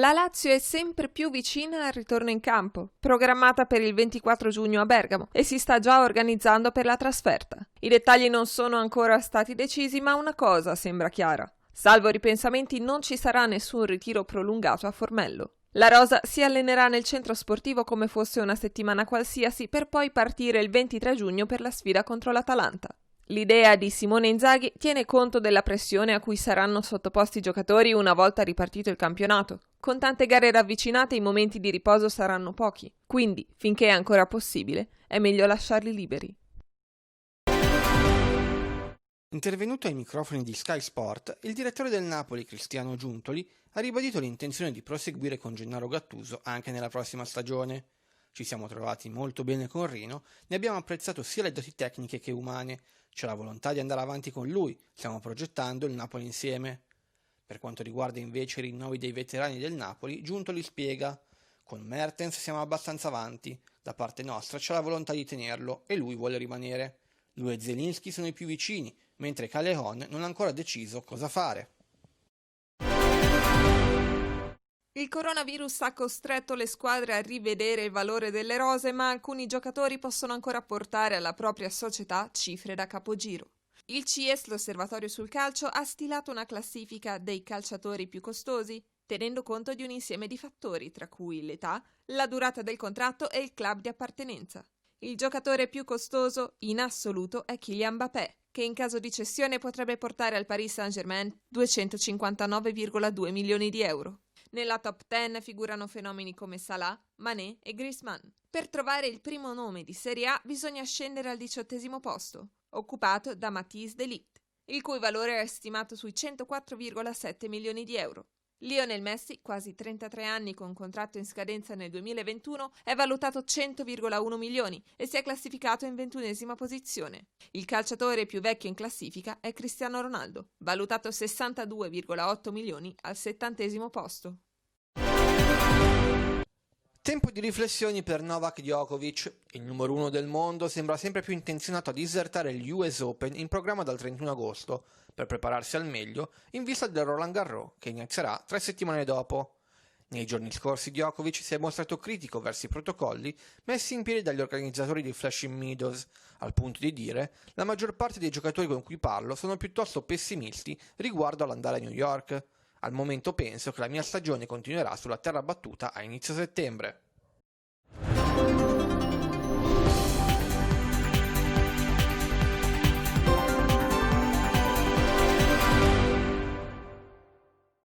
La Lazio è sempre più vicina al ritorno in campo, programmata per il 24 giugno a Bergamo, e si sta già organizzando per la trasferta. I dettagli non sono ancora stati decisi, ma una cosa sembra chiara. Salvo ripensamenti, non ci sarà nessun ritiro prolungato a Formello. La rosa si allenerà nel centro sportivo come fosse una settimana qualsiasi, per poi partire il 23 giugno per la sfida contro l'Atalanta. L'idea di Simone Inzaghi tiene conto della pressione a cui saranno sottoposti i giocatori una volta ripartito il campionato. Con tante gare ravvicinate i momenti di riposo saranno pochi, quindi, finché è ancora possibile, è meglio lasciarli liberi. Intervenuto ai microfoni di Sky Sport, il direttore del Napoli, Cristiano Giuntoli, ha ribadito l'intenzione di proseguire con Gennaro Gattuso anche nella prossima stagione. Ci siamo trovati molto bene con Rino, ne abbiamo apprezzato sia le doti tecniche che umane, c'è la volontà di andare avanti con lui, stiamo progettando il Napoli insieme. Per quanto riguarda invece i rinnovi dei veterani del Napoli, Giuntoli spiega: con Mertens siamo abbastanza avanti, da parte nostra c'è la volontà di tenerlo e lui vuole rimanere. Lui e Zelinski sono i più vicini, mentre Callejon non ha ancora deciso cosa fare. Il coronavirus ha costretto le squadre a rivedere il valore delle rose, ma alcuni giocatori possono ancora portare alla propria società cifre da capogiro. Il CIES, l'Osservatorio sul Calcio, ha stilato una classifica dei calciatori più costosi, tenendo conto di un insieme di fattori, tra cui l'età, la durata del contratto e il club di appartenenza. Il giocatore più costoso in assoluto è Kylian Mbappé, che in caso di cessione potrebbe portare al Paris Saint-Germain 259,2 milioni di euro. Nella top 10 figurano fenomeni come Salah, Mané e Griezmann. Per trovare il primo nome di Serie A bisogna scendere al 18° posto, occupato da Matthijs de Ligt, il cui valore è stimato sui 104,7 milioni di euro. Lionel Messi, quasi 33 anni con contratto in scadenza nel 2021, è valutato 100,1 milioni e si è classificato in 21ª posizione. Il calciatore più vecchio in classifica è Cristiano Ronaldo, valutato 62,8 milioni al 70° posto. Tempo di riflessioni per Novak Djokovic. Il numero 1 del mondo sembra sempre più intenzionato a disertare gli US Open in programma dal 31 agosto, per prepararsi al meglio in vista del Roland Garros, che inizierà 3 settimane dopo. Nei giorni scorsi Djokovic si è mostrato critico verso i protocolli messi in piedi dagli organizzatori di Flushing Meadows, al punto di dire: la maggior parte dei giocatori con cui parlo sono piuttosto pessimisti riguardo all'andare a New York. Al momento penso che la mia stagione continuerà sulla terra battuta a inizio settembre.